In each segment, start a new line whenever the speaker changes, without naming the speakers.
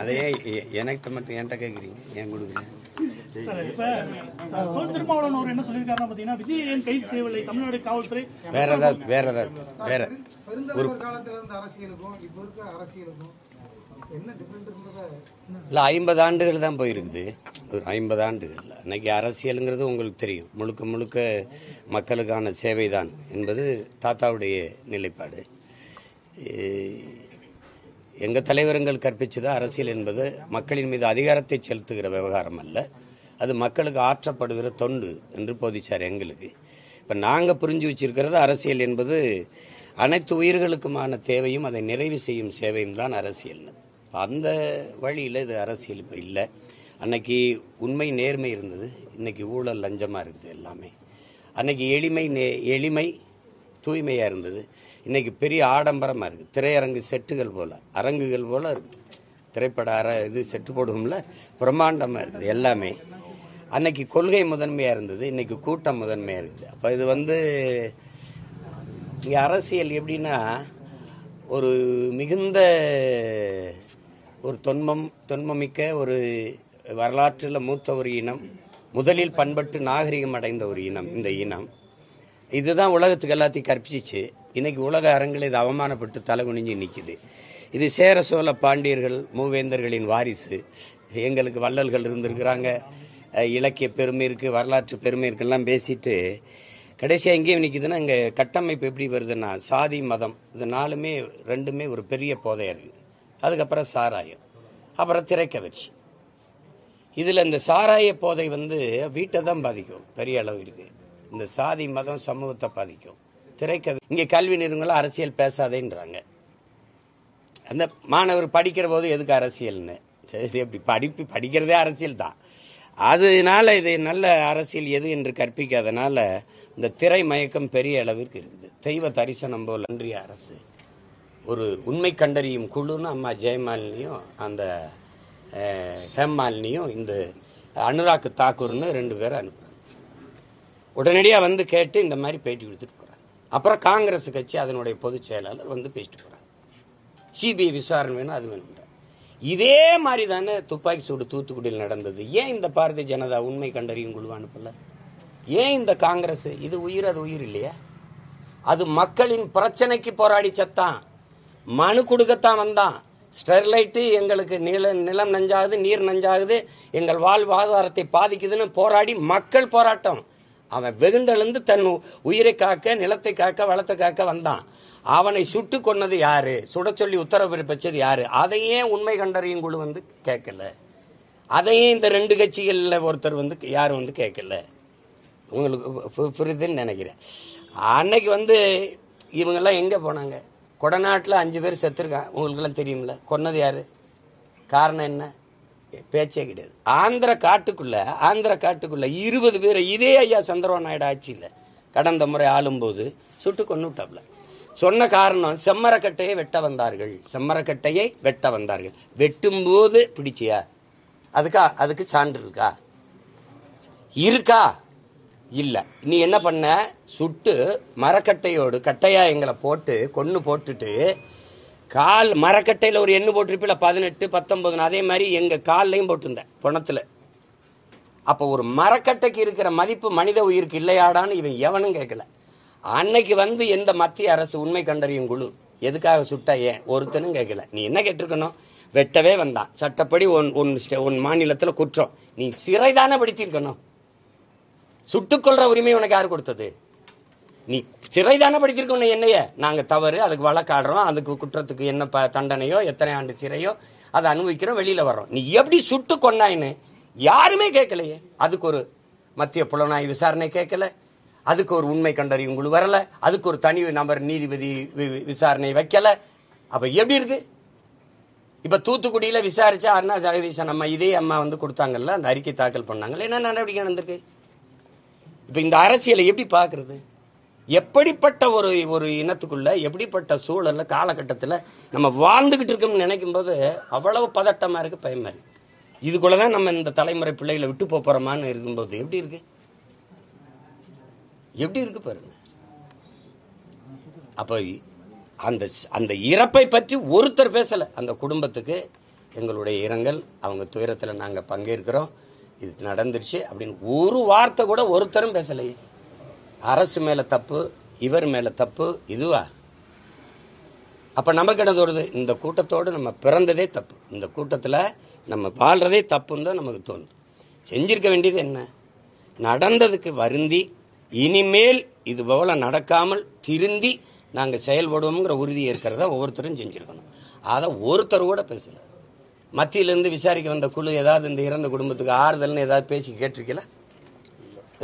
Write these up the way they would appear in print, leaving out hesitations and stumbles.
அதையே எனக்கு மட்டும் என்கிட்ட கேட்குறீங்க, ஏன் கொடுக்குறீங்க?
திருமாவளவன் என்ன சொல்லியிருக்காருன்னா பாத்தீங்கன்னா, விஜய் ஏன் கைது செய்யவில்லை தமிழ்நாடு காவல்துறை?
வேற ஏதாவது
ஒரு காலத்துல இருந்த அரசியலுக்கும் இப்போ இருக்க அரசியலுக்கும் என்ன டிஃபரெண்ட் இருந்ததா?
இல்லை, 50 ஆண்டுகள் தான் போயிருக்குது. ஒரு 50 ஆண்டுகள். அன்னைக்கு அரசியலுங்கிறது உங்களுக்கு தெரியும், முழுக்க முழுக்க மக்களுக்கான சேவை தான் என்பது தாத்தாவுடைய நிலைப்பாடு. எங்கள் தலைவர்கள் கற்பிச்சது அரசியல் என்பது மக்களின் மீது அதிகாரத்தை செலுத்துகிற விவகாரம் அல்ல, அது மக்களுக்கு ஆற்றப்படுகிற தொண்டு என்று போதிச்சார் எங்களுக்கு. இப்போ நாங்கள் புரிஞ்சு வச்சிருக்கிறது அரசியல் என்பது அனைத்து உயிர்களுக்குமான தேவையும் அதை நிறைவு செய்யும் சேவையும் தான் அரசியல்னு. அந்த வழியில் இது அரசியல் இப்போ இல்லை. அன்னைக்கு உண்மை நேர்மை இருந்தது, இன்னைக்கு ஊழல் லஞ்சமாக இருக்குது எல்லாமே. அன்னைக்கு எளிமை தூய்மையாக இருந்தது, இன்னைக்கு பெரிய ஆடம்பரமாக இருக்குது. திரையரங்கு செட்டுகள் போல், அரங்குகள் போல் இருக்குது. திரைப்பட இது செட்டு போடுவோம்ல, பிரம்மாண்டமாக இருக்குது எல்லாமே. அன்னைக்கு கொள்கை முதன்மையாக இருந்தது, இன்னைக்கு கூட்டம் முதன்மையாக இருக்குது. அப்போ இது இங்கே அரசியல் எப்படின்னா, ஒரு மிகுந்த ஒரு தொன்மமிக்க ஒரு வரலாற்றில் மூத்த ஒரு இனம், முதலில் பண்பட்டு நாகரிகம் அடைந்த ஒரு இனம் இந்த இனம். இதுதான் உலகத்துக்கு எல்லாத்தையும் கற்பிச்சிச்சு. இன்னைக்கு உலக அரங்கில் இது அவமானப்பட்டு தலை குனிஞ்சு நிற்குது. இது சேர சோழ பாண்டியர்கள் மூவேந்தர்களின் வாரிசு. எங்களுக்கு வள்ளல்கள் இருந்திருக்கிறாங்க, இலக்கிய பெருமை இருக்குது, வரலாற்று பெருமை இருக்குலாம் பேசிட்டு கடைசியாக எங்கேயும் நிற்குதுன்னா, இங்கே கட்டமைப்பு எப்படி வருதுன்னா, சாதி மதம் இது ரெண்டுமே ஒரு பெரிய போதையாக இருக்குது. அதுக்கப்புறம் சாராயம், அப்புறம் திரைக்கவர்ச்சி. இதில் இந்த சாராய போதை வீட்டை தான் பாதிக்கும், பெரிய அளவு இருக்குது. இந்த சாதி மதம் சமூகத்தை பாதிக்கும். இங்கே கல்வி நிறுவனங்களும் அரசியல் பேசாதேன்றாங்க. அந்த மாணவர் படிக்கிற போது எதுக்கு அரசியல்னு, சரி எப்படி படிக்கிறதே அரசியல் தான். அதனால இது நல்ல அரசியல் எது என்று கற்பிக்காதனால இந்த திரை மயக்கம் பெரிய அளவிற்கு இருக்குது. தெய்வ தரிசனம் போல் அன்றைய அரசு ஒரு உண்மை கண்டறியும் குழுன்னு அம்மா ஜெயமாலினியும் அந்த ஹேமாலினியும் இந்த அனுராக் தாக்கூர்னு 2 பேரை அனுப்புகிறாங்க. உடனடியாக கேட்டு இந்த மாதிரி பேட்டி கொடுத்துட்டு போகிறாங்க. அப்புறம் காங்கிரஸ் கட்சி அதனுடைய பொதுச் செயலாளர் பேசிட்டு போகிறாங்க. சிபிஐ விசாரணை வேணும், அது வேணும்ன்ற. இதே மாதிரி தானே துப்பாக்கி சூடு தூத்துக்குடியில் நடந்தது. ஏன் இந்த பாரதிய ஜனதா உண்மை கண்டறியும் குழு அனுப்பல? ஏன் இந்த காங்கிரஸ்? இது உயிர், அது உயிர் இல்லையா? அது மக்களின் பிரச்சனைக்கு போராடி சத்தான், மனு கொடுக்கத்தான் வந்தான். ஸ்டெர்லைட்டு எங்களுக்கு நிலம் நஞ்சாகுது, நீர் நஞ்சாகுது, எங்கள் வாழ்வாதாரத்தை பாதிக்குதுன்னு போராடி மக்கள் போராட்டம். அவன் வெகுண்டெழுந்து தன் உயிரை காக்க, நிலத்தை காக்க, வளத்தை காக்க வந்தான். அவனை சுட்டு கொன்னது யாரு? சுட சொல்லி உத்தரவு பிறப்பிச்சது யாரு? அதையே உண்மை கண்டறியும் குழு கேட்கல. அதையே இந்த 2 கட்சிகளில் ஒருத்தர் யாரும் கேட்கல. உங்களுக்கு புரியுதுன்னு நினைக்கிறேன். அன்னைக்கு இவங்கெல்லாம் எங்கே போனாங்க? கொடநாட்டில் 5 பேர் செத்துருக்கான், உங்களுக்கெல்லாம் தெரியுமில்ல. கொன்னது யாரு? காரணம் என்ன? பேச்சே கிடையாது. ஆந்திர காட்டுக்குள்ள 20 பேரை இதே ஐயா சந்திரபாபு நாயுடு ஆட்சியில் கடந்த முறை ஆளும்போது சுட்டு கொண்டு விட்டாப்ல. சொன்ன காரணம், செம்மரக்கட்டையை வெட்ட வந்தார்கள். வெட்டும்போது பிடிச்சியா? அதுக்கு சான்று இருக்கா? இல்லை. நீ என்ன பண்ண? சுட்டு மரக்கட்டையோடு கட்டையா எங்களை போட்டுட்டு கால் மரக்கட்டையில் ஒரு எண்ணு போட்டிருப்பில 18, 19, அதே மாதிரி எங்கள் கால்லையும் போட்டிருந்தேன் பணத்தில். அப்போ ஒரு மரக்கட்டைக்கு இருக்கிற மதிப்பு மனித உயிருக்கு இல்லையாடான்னு இவன் எவனும் கேட்கல. அன்னைக்கு எந்த மத்திய அரசு உண்மை கண்டறியும் குழு எதுக்காக சுட்டா ஏன் ஒருத்தனும் கேட்கல. நீ என்ன கேட்டிருக்கணும்? வெட்டவே வந்தான், சட்டப்படி உன் மாநிலத்தில் குற்றம், நீ சிறை தானே படுத்திருக்கணும். சுட்டுக்கொள்ற உரிமை உனக்கு யார் கொடுத்தது? நீ சிறை தானே படுத்திருக்கணும். என்னைய நாங்கள் தவறு, அதுக்கு வழக்காடுறோம், அதுக்கு குற்றத்துக்கு என்ன தண்டனையோ, எத்தனை ஆண்டு சிறையோ அதை அனுபவிக்கிறோம், வெளியில் வர்றோம். நீ எப்படி சுட்டு கொண்டாயின்னு யாருமே கேட்கலையே. அதுக்கு ஒரு மத்திய புலனாய்வு விசாரணை கேட்கல, அதுக்கு ஒரு உண்மை கண்டறியும் குழு வரல, அதுக்கு ஒரு தனி நபர் நீதிபதி விசாரணை வைக்கல. அப்ப எப்படி இருக்கு? இப்ப தூத்துக்குடியில விசாரிச்சா அண்ணா ஜெகதீசன் அம்மா இதே அம்மா கொடுத்தாங்கல்ல, அந்த அறிக்கை தாக்கல் பண்ணாங்கல்ல, என்ன நடவடிக்கை நடந்திருக்கு? இப்ப இந்த அரசியலை எப்படி பாக்குறது? எப்படிப்பட்ட ஒரு இனத்துக்குள்ள எப்படிப்பட்ட சூழல்ல காலகட்டத்தில் நம்ம வாழ்ந்துகிட்டு இருக்கோம்னு நினைக்கும் போது அவ்வளவு பதட்டமா இருக்கு, பயமா இருக்கு. இதுக்குள்ளதான் நம்ம இந்த தலைமுறை பிள்ளைகளை விட்டு போறோமான்னு இருக்கும்போது எப்படி இருக்கு பாருங்க. அப்ப அந்த அந்த இறப்பை பற்றி ஒருத்தர் பேசலை. அந்த குடும்பத்துக்கு எங்களுடைய இரங்கல், அவங்க துயரத்தில் நாங்கள் பங்கேற்கிறோம், இது நடந்துருச்சு அப்படின்னு ஒரு வார்த்தை கூட ஒருத்தரும் பேசலையே. அரசு மேலே தப்பு, இவர் மேலே தப்பு, இதுவா? அப்போ நமக்கு என்ன தோணுது? இந்த கூட்டத்தோடு நம்ம பிறந்ததே தப்பு, இந்த கூட்டத்தில் நம்ம வாழ்கிறதே தப்புன்னு தான் நமக்கு தோணுது. செஞ்சிருக்க வேண்டியது என்ன? நடந்ததுக்கு வருந்தி இனிமேல் இது போல நடக்காமல் திருந்தி நாங்கள் செயல்படுவோங்கிற உறுதி இருக்கிறத ஒவ்வொருத்தரும் செஞ்சுருக்கணும். அதை ஒருத்தர் கூட பேசலை. மத்தியிலேருந்து விசாரிக்க வந்த குழு ஏதாவது இந்த இறந்த குடும்பத்துக்கு ஆறுதல்னு ஏதாவது பேசி கேட்டிருக்கல?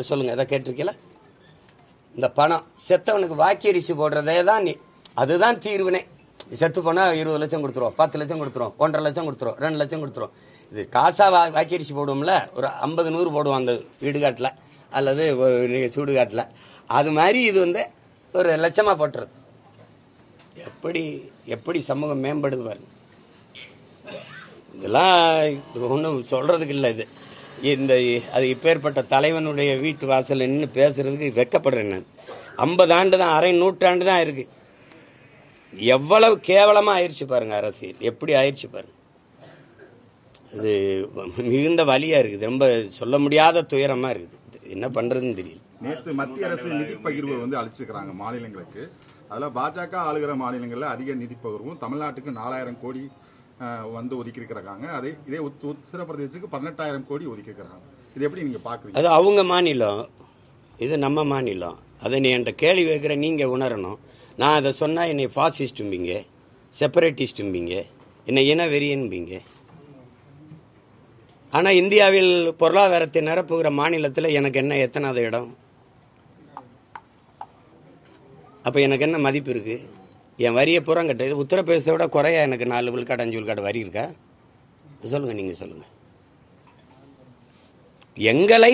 சொல்லுங்கள், எதாவது கேட்டிருக்கல? இந்த பணம் செத்தவனுக்கு வாக்கியரிசி போடுறதே தான் அதுதான் தீர்வுனே. செத்து போனால் 20 லட்சம் கொடுத்துருவோம், 10 லட்சம் கொடுத்துருவோம், 1.5 லட்சம் கொடுத்துருவோம், 2 லட்சம் கொடுத்துருவோம். இது காசா வாக்கியரிசி போடுவோம்ல, ஒரு 50-100 போடுவோம் அந்த வீடுகாட்டில் அல்லது சூடுகாட்டில். அது மாதிரி இது ஒரு லட்சமாக போட்டுறது. எப்படி சமூகம் மேம்படுது பாருங்க. இதெல்லாம் ஒன்றும் சொல்கிறதுக்கு இல்லை. அது இப்பேற்பட்ட தலைவனுடைய வீட்டு வாசல் நின்று பேசுறதுக்கு வெக்கப்படுறேன் நான். 50 ஆண்டு தான், அரை நூற்றாண்டு தான் இருக்கு. எவ்வளவு கேவலமாக ஆயிடுச்சு பாருங்க அரசியல், எப்படி ஆயிடுச்சு பாருங்க. அது மிகுந்த வலியா இருக்குது, ரொம்ப சொல்ல முடியாத துயரமா இருக்குது. என்ன பண்றதுன்னு தெரியல.
நேற்று மத்திய அரசு நிதி பகிர்வு அளிச்சிருக்கிறாங்க மாநிலங்களுக்கு. அதுல பாஜக ஆளுகிற மாநிலங்களில் அதிக நிதி பகிர்வும், தமிழ்நாட்டுக்கு 4000 கோடி ஒதுக்கி இருக்கிறாங்க. இதே உத்தரப்பிரதேசத்துக்கு 18,000 கோடி ஒதுக்கி இருக்கிறாங்க. இது எப்படி நீங்க பாக்குறீங்க?
அது அவங்க மாநிலம், இது நம்ம மாநிலம். அதை நீ என்கிட்ட கேள்வி வைக்கிற, நீங்க உணரணும். நான் அதை சொன்னா என்னை ஃபாசிஸ்டும்பிங்க, செப்பரேட்டிஸ்டும்பிங்க, என்னை இன வெறியன்பிங்க. ஆனா இந்தியாவில் பொருளாதாரத்தை நிரப்புகிற மாநிலத்தில் எனக்கு என்ன எத்தனாவது இடம்? அப்ப எனக்கு என்ன மதிப்பு இருக்கு? என் வரியை புறம் கட்ட உத்தரப்பிரதேசத்தை விட குறையா எனக்கு 4 விழுக்காடு 5 விழுக்காடு வரி இருக்கா? சொல்லுங்க, நீங்க சொல்லுங்க. எங்களை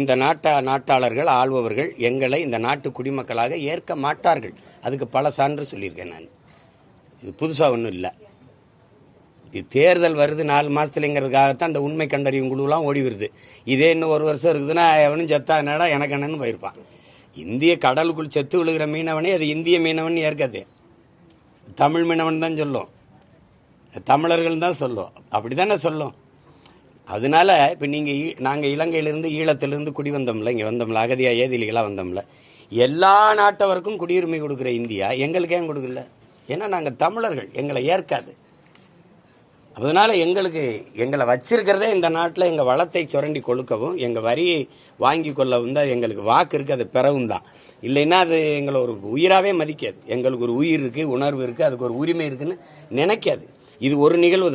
இந்த நாட்டாளர்கள் ஆள்பவர்கள் எங்களை இந்த நாட்டு குடிமக்களாக ஏற்க மாட்டார்கள். அதுக்கு பல சான்று சொல்லியிருக்கேன் நான். இது புதுசா ஒன்றும் இல்லை. இது தேர்தல் வருது 4 மாசத்துலங்கிறதுக்காகத்தான் இந்த உண்மை கண்டறியும் குழுலாம் ஓடி வருது. இதே இன்னும் 1 வருஷம் இருக்குதுன்னா எவனும் செத்தா என்னடா எனக்கு என்னன்னு போயிருப்பான். இந்திய கடலுக்குள் செத்து விழுகிற மீனவனே அது இந்திய மீனவன் ஏற்காது, தமிழ் மீனவன் தான் சொல்லும், தமிழர்கள் தான் சொல்லும், அப்படித்தானே சொல்லும். அதனால இப்போ நாங்கள் இலங்கையிலிருந்து ஈழத்திலிருந்து குடி வந்தோம்ல, இங்கே வந்தோம்ல, அகதியா ஏதிலிகளாக வந்தோம்ல. எல்லா நாட்டவருக்கும் குடியுரிமை கொடுக்குற இந்தியா எங்களுக்கு ஏன் கொடுக்கல? ஏன்னா நாங்கள் தமிழர்கள், எங்களை ஏற்காது. அதனால எங்களை வச்சிருக்கிறதே இந்த நாட்டில் எங்கள் வளத்தை சுரண்டி கொழுக்கவும், எங்கள் வரியை வாங்கி கொள்ளவும் தான் எங்களுக்கு வாக்கு இருக்குது. அது பிறவும் தான். இல்லைன்னா அது எங்களை ஒரு உயிராகவே மதிக்காது. எங்களுக்கு ஒரு உயிர் இருக்குது, உணர்வு இருக்குது, அதுக்கு ஒரு உரிமை இருக்குன்னு நினைக்காது. இது ஒரு நிகழ்வு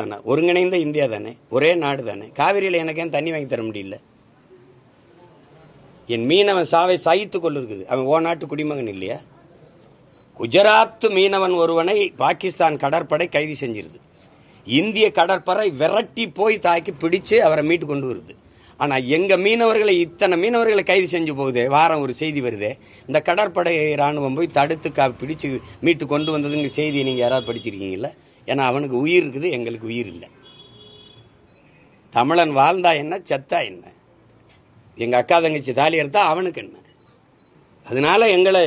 தானே, ஒருங்கிணைந்த இந்தியா தானே, ஒரே நாடு தானே. காவிரியில் எனக்கு ஏன் தண்ணி வாங்கி தர முடியல? என் மீனவன் சாவை சகித்து கொண்டு இருக்குது. அவன் நாட்டு குடிமகன் இல்லையா? குஜராத் மீனவன் ஒருவனை பாகிஸ்தான் கடற்படை கைது செஞ்சிருது. இந்திய கடற்படை விரட்டி போய் தாக்கி பிடிச்சு அவரை மீட்டு கொண்டு வருது. ஆனா எங்க மீனவர்களை, இத்தனை மீனவர்களை கைது செஞ்சு போகுது. வாரம் ஒரு செய்தி வருது, இந்த கடற்படை ராணுவம் போய் தடுத்து பிடிச்சு மீட்டு கொண்டு வந்ததுங்க செய்தி நீங்க யாராவது படிச்சிருக்கீங்களா? ஏன்னா அவனுக்கு உயிர் இருக்குது, எங்களுக்கு உயிர் இல்லை. தமிழன் வாழ்ந்தா என்ன, செத்தா என்ன? எங்க அக்கா தங்கச்சி தாலி எடுத்தா அவனுக்கு என்ன? அதனால எங்களை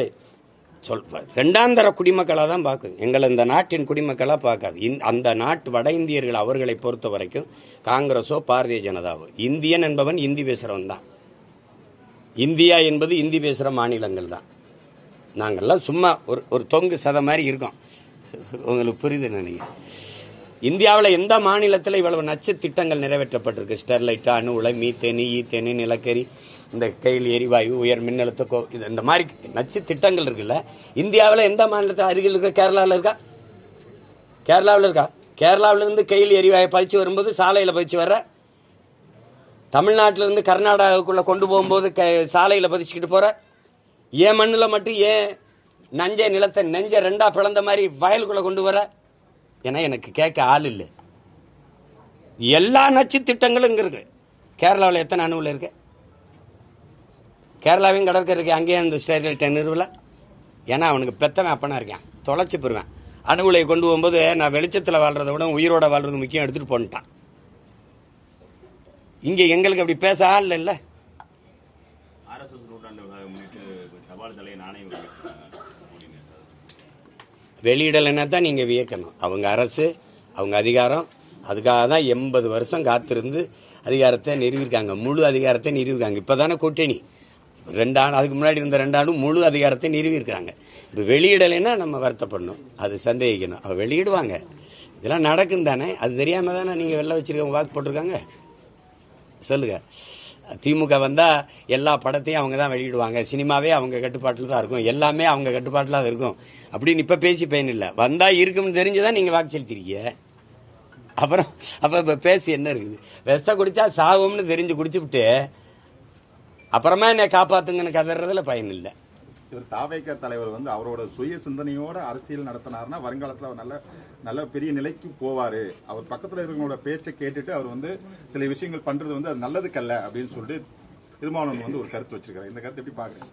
ரெண்டாந்தர குடிமக்களாக தான் பார்க்குது. எங்களை இந்த நாட்டின் குடிமக்களாக பார்க்காது. அந்த நாட்டு வட இந்தியர்கள் அவர்களை பொறுத்த வரைக்கும் காங்கிரஸோ பாரதிய ஜனதாவோ, இந்தியன் என்பவன் இந்தி பேசுகிறவன் தான். இந்தியா என்பது இந்தி பேசுகிற மாநிலங்கள் தான். நாங்கள்லாம் சும்மா ஒரு தொங்கு சதை மாதிரி இருக்கோம். உங்களுக்கு புரியுது நினைக்கிறேன். இந்தியாவில் எந்த மாநிலத்தில் இவ்வளவு நச்சு திட்டங்கள் நிறைவேற்றப்பட்டிருக்கு? ஸ்டெர்லைட், அணு உலை, மீத்தேனி, ஈத்தேனி, நிலக்கரி, இந்த கையில் எரிவாயு, உயர் மின்னழுத்த இந்த மாதிரி நச்சு திட்டங்கள் இருக்குல்ல. இந்தியாவில் எந்த மாநிலத்தில் அருகில் இருக்க? கேரளாவில் இருக்கா? கேரளாவிலிருந்து கையில் எரிவாயு பதிச்சு வரும்போது சாலையில் பதிச்சு வர்ற, தமிழ்நாட்டிலிருந்து கர்நாடகாவுக்குள்ள கொண்டு போகும்போது சாலையில் பதிச்சுக்கிட்டு போற, ஏன் மண்ணில் மட்டும் ஏன் நஞ்ச நிலத்தை நெஞ்ச 2ஆ பிளந்த மாதிரி வயலுக்குள்ள கொண்டு வர? ஏன்னா எனக்கு கேட்க ஆள் இல்லை. எல்லா நச்சு திட்டங்களும் இங்க இருக்கு. கேரளாவில் எத்தனை அணுவில் இருக்கு? கேரளாவையும் கடற்கரை இருக்கு, அங்கேயே அந்த ஸ்டெர்லைட்டை நிறுவல. ஏன்னா அவனுக்கு பெத்தவன் அப்பனா இருக்கேன், தொலைச்சு போடுவேன். அணு உலையை கொண்டு போகும்போது நான் வெளிச்சத்தில் வாழ்றதை விட உயிரோட வாழ்றது முக்கியம் எடுத்துட்டு போன்ட்டான். இங்க எங்களுக்கு அப்படி பேச ஆள் இல்லை. வெளியிடலைன்னா தான் நீங்கள் வியக்கணும். அவங்க அரசு, அவங்க அதிகாரம், அதுக்காக தான் 80 வருஷம் காத்திருந்து அதிகாரத்தை நிறுவிருக்காங்க, முழு அதிகாரத்தை நிறுவிருக்காங்க. இப்போ தானே கூட்டணி 2 ஆண்டு, அதுக்கு முன்னாடி இருந்த 2 ஆண்டும் முழு அதிகாரத்தை நிறுவிருக்கிறாங்க. இப்போ வெளியிடலைன்னா நம்ம வருத்தப்படணும், அது சந்தேகிக்கணும். அவ வெளியிடுவாங்க, இதெல்லாம் நடக்கும் தானே. அது தெரியாமல் தானே நீங்கள் வெளில வச்சுருக்கவங்க வாக்கு போட்டிருக்காங்க. சொல்லுங்க, திமுக வந்தால் எல்லா படத்தையும் அவங்க தான் வெளியிடுவாங்க, சினிமாவே அவங்க கட்டுப்பாட்டில் தான் இருக்கும், எல்லாமே அவங்க கட்டுப்பாட்டில் தான் இருக்கும் அப்படின்னு இப்போ பேசி பயன் இல்லை. வந்தால் இருக்கும்னு தெரிஞ்சுதான் நீங்கள் வாக்கு செலுத்திருக்கீங்க. அப்புறம் அப்போ இப்போ பேசி என்ன இருக்குது? விஷத்தை குடித்தா சாகும்னு தெரிஞ்சு குடிச்சுவிட்டு அப்புறமா என்னை காப்பாற்றுங்கன்னு கதறதுல பயன் இல்லை.
இவர் தாவேக தலைவர் வந்து அவரோட சுய சிந்தனையோட அரசியல் நடத்தினார்னா வருங்காலத்தில் அவர் நல்ல நல்ல பெரிய நிலைக்கு போவாரு. அவர் பக்கத்தில் இருக்கிறவங்களோட பேச்சை கேட்டுட்டு அவர் வந்து சில விஷயங்கள் பண்றது வந்து அது நல்லதுக்கல்ல அப்படின்னு சொல்லிட்டு திருமாவளவன் வந்து ஒரு கருத்து வச்சிருக்காரு. இந்த கருத்து எப்படி பாக்குறீங்க?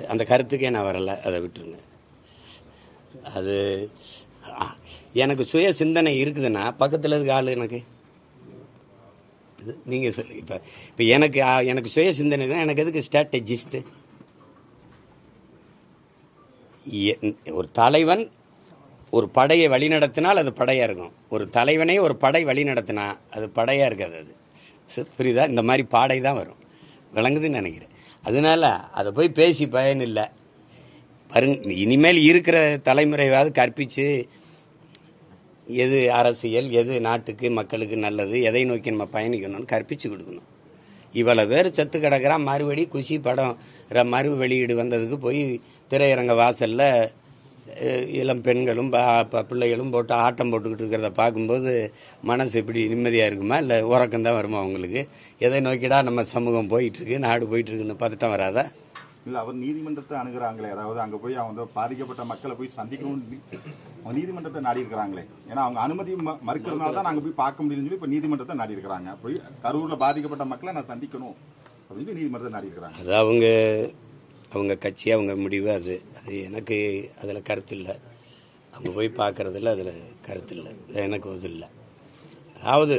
அந்த கருத்துக்கே நான் வரல, அதை விட்டுருங்க. அது எனக்கு சுய சிந்தனை இருக்குதுன்னா பக்கத்தில் இருக்க ஆளு எனக்கு நீங்கள் சொல்லு. இப்போ எனக்கு சுய சிந்தனை தான், எனக்கு எதுக்கு ஸ்ட்ராட்டஜிஸ்ட்? ஒரு தலைவன் ஒரு படையை வழிநடத்தினால் அது படையாக இருக்கும். ஒரு தலைவனே ஒரு படை வழி நடத்தினா அது படையாக இருக்காது. அது புரியுதா? இந்த மாதிரி பாடை தான் வரும், விளங்குதுன்னு நினைக்கிறேன். அதனால அதை போய் பேசி பயன் இல்லை. இனிமேல் இருக்கிற தலைமுறையாவது கற்பித்து எது அரசியல், எது நாட்டுக்கு மக்களுக்கு நல்லது, எதை நோக்கி நம்ம பயணிக்கணும்னு கற்பித்து கொடுக்கணும். இவ்வளோ பேர் செத்து கிடக்கிறான், மறுபடி குஷி படம் மறு வெளியீடு வந்ததுக்கு போய் திரையரங்க வாசலில் இளம் பெண்களும் பிள்ளைகளும் போட்டு ஆட்டம் போட்டுக்கிட்டு இருக்கிறத பார்க்கும்போது மனசு இப்படி நிம்மதியாக இருக்குமா, இல்லை உறக்கம்தான் வருமா அவங்களுக்கு? எதை நோக்கிடா நம்ம சமூகம் போயிட்டுருக்கு, நாடு போயிட்டுருக்குன்னு பதட்டம் வராதா?
இல்லை, அவர் நீதிமன்றத்தை அணுகிறாங்களே, அதாவது அங்கே போய் அவங்க பாதிக்கப்பட்ட மக்களை போய் சந்திக்கணும், நீதிமன்றத்தை நாடி இருக்கிறாங்களே. ஏன்னா அவங்க அனுமதி மறுக்கிறதுனால தான் நாங்கள் போய் பார்க்க முடியும்னு சொல்லி இப்போ நீதிமன்றத்தை நாடி இருக்கிறாங்க. போய் கரூரில் பாதிக்கப்பட்ட மக்களை நான் சந்திக்கணும் அப்படின்னு நீதிமன்றத்தை நாடி இருக்கிறாங்க.
அது அவங்க கட்சி, அவங்க முடிவு. அது எனக்கு அதில் கருத்து இல்லை. அவங்க போய் பார்க்குறதில்ல, அதில் கருத்து இல்லை, எனக்கு இது இல்லை. அதாவது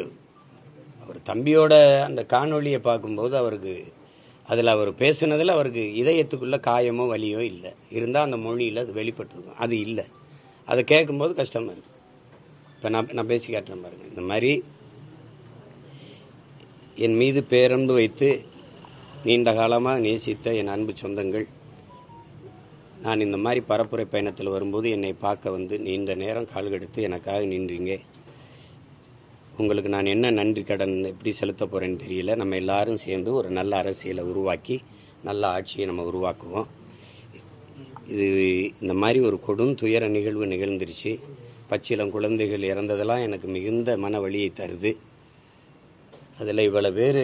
அவர் தம்பியோட அந்த காணொலியை பார்க்கும்போது அவருக்கு அதில் அவர் பேசுனதில் அவருக்கு இதயத்துக்குள்ளே காயமோ வலியோ இல்லை. இருந்தால் அந்த மொழியில் அது வெளிப்பட்டுருக்கும். அது இல்லை. அதை கேட்கும்போது கஷ்டமாக இருக்குது. இப்போ நான் பேசி காட்டுறேன் பாருங்கள். இந்த மாதிரி என் மீது பேரன்பு வைத்து நீண்ட காலமாக நேசித்த என் அன்பு சொந்தங்கள், நான் இந்த மாதிரி பரப்புரை பயணத்தில் வரும்போது என்னை பார்க்க வந்து நீண்ட நேரம் கால்கெடுத்து எனக்காக நின்றீங்க. உங்களுக்கு நான் என்ன நன்றி கடன் எப்படி செலுத்த போகிறேன்னு தெரியல. நம்ம எல்லாரும் சேர்ந்து ஒரு நல்ல அரசியலை உருவாக்கி நல்ல ஆட்சியை நம்ம உருவாக்குவோம். இந்த மாதிரி ஒரு கொடும் துயர நிகழ்வு நிகழ்ந்துருச்சு. பச்சிலம் குழந்தைகள் இறந்ததெல்லாம் எனக்கு மிகுந்த மன வலியை தருது. அதில் இவ்வளோ பேர்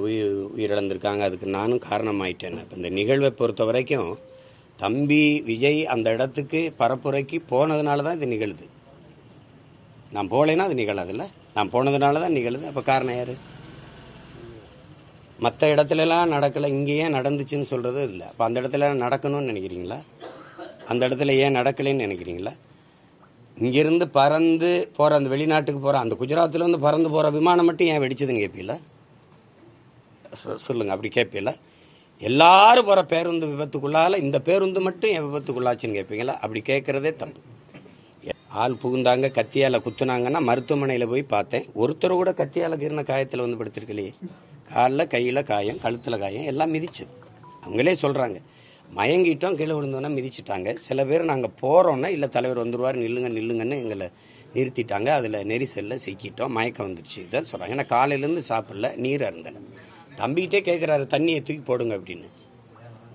உயிரிழந்திருக்காங்க. அதுக்கு நானும் காரணமாயிட்டேன். இப்போ இந்த நிகழ்வை பொறுத்த வரைக்கும் தம்பி விஜய் அந்த இடத்துக்கு பரப்புரைக்கு போனதுனால தான் இது நிகழுது. நான் போகலைன்னா அது நிகழாதுல்ல. நான் போனதுனால தான் நிகழுது. அப்போ காரணம் யார்? மற்ற இடத்துலலாம் நடக்கலை, இங்கே ஏன் நடந்துச்சுன்னு சொல்கிறது இல்லை. அப்போ அந்த இடத்துல நடக்கணும்னு நினைக்கிறீங்களா? அந்த இடத்துல ஏன் நடக்கலைன்னு நினைக்கிறீங்களா? இங்கேருந்து பறந்து போகிற அந்த வெளிநாட்டுக்கு போகிற அந்த குஜராத்திலேருந்து பறந்து போகிற விமானம் மட்டும் ஏன் வெடிச்சதுன்னு கேட்பீங்களா? சொல்லுங்கள், அப்படி கேட்பீங்களா? எல்லாரும் போகிற பேருந்து விபத்துக்குள்ளால் இந்த பேருந்து மட்டும் என் விபத்துக்குள்ளாச்சுன்னு கேட்பீங்களா? அப்படி கேட்குறதே தப்பு. ஆள் புகுந்தாங்க, கத்தியால் குத்துனாங்கன்னா மருத்துவமனையில் போய் பார்த்தேன். ஒருத்தர் கூட கத்தியால் கீறின காயத்தில் வந்து படுத்திருக்கலையே. காலில் கையில் காயம், கழுத்தில் காயம், எல்லாம் மிதிச்சது. அவங்களே சொல்கிறாங்க, மயங்கிட்டோம், கீழே விழுந்தோன்னா மிதிச்சிட்டாங்க. சில பேர் நாங்கள் போகிறோன்னா இல்லை தலைவர் வந்துடுவார், நில்லுங்கன்னு எங்களை நிறுத்திட்டாங்க. அதில் நெரிசலில் சிக்கிட்டோம், மயக்கம் வந்துடுச்சு, இதான் சொல்கிறாங்க. ஏன்னா காலையிலேருந்து சாப்பிடல, நீர் அருந்தலை. தம்பிக்கிட்டே கேட்குறாரு, தண்ணியை தூக்கி போடுங்க அப்படின்னு.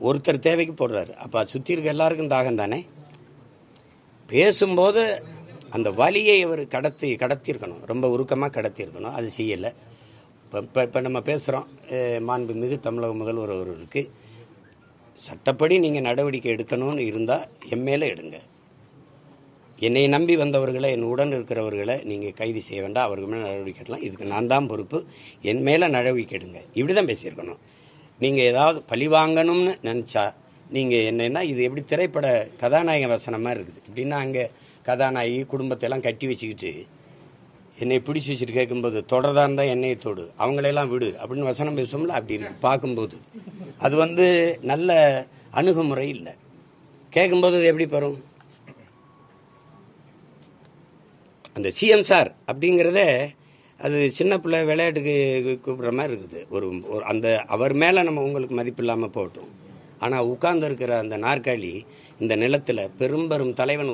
ஒருத்தர் தேவைக்கு போடுறாரு. அப்போ சுற்றி இருக்க எல்லாருக்கும் தாகம் தானே. பேசும்போது அந்த வலியை அவர் கடத்தியிருக்கணும், ரொம்ப உருக்கமாக கடத்தியிருக்கணும். அது செய்யலை. இப்போ நம்ம பேசுகிறோம், மாண்புமிகு தமிழக முதல்வர் அவர்களுக்கு சட்டப்படி நீங்கள் நடவடிக்கை எடுக்கணும்னு இருந்தால் என் மேலே எடுங்க. என்னை நம்பி வந்தவர்களை, என் உடன் இருக்கிறவர்களை நீங்கள் கைது செய்ய வேண்டாம், அவர்கள் மேலே நடவடிக்கை எடுக்கலாம், இதுக்கு நான் தான் பொறுப்பு, என் மேலே நடவடிக்கை எடுங்க. இப்படி தான் பேசியிருக்கணும். நீங்கள் ஏதாவது பழி வாங்கணும்னு நினச்சா நீங்கள் என்னென்னா, இது எப்படி திரைப்பட கதாநாயக வசனம் மாதிரி இருக்குது. இப்படின்னா அங்கே கதாநாயகி குடும்பத்தையெல்லாம் கட்டி வச்சுக்கிட்டு என்னை பிடிச்சி வச்சுட்டு கேட்கும்போது தொடர்தான் இருந்தால் என்னையை தொடு, அவங்களையெல்லாம் விடு அப்படின்னு வசனம் பேசுவோம்ல, அப்படி இருக்கு பார்க்கும்போது. அது நல்ல அணுகுமுறை இல்லை. கேட்கும்போது அது எப்படி வரும்? அந்த சிஎம் சார் அப்படிங்கிறத அது சின்ன பிள்ளை விளையாட்டுக்கு கூப்பிட்ற மாதிரி இருக்குது. ஒரு அந்த அவர் மேலே நம்ம உங்களுக்கு மதிப்பு இல்லாமல் போகட்டும். ஆனால் உட்கார்ந்து இருக்கிற அந்த நாற்காலி இந்த நிலத்தில் பெரும்பெரும் தலைவன்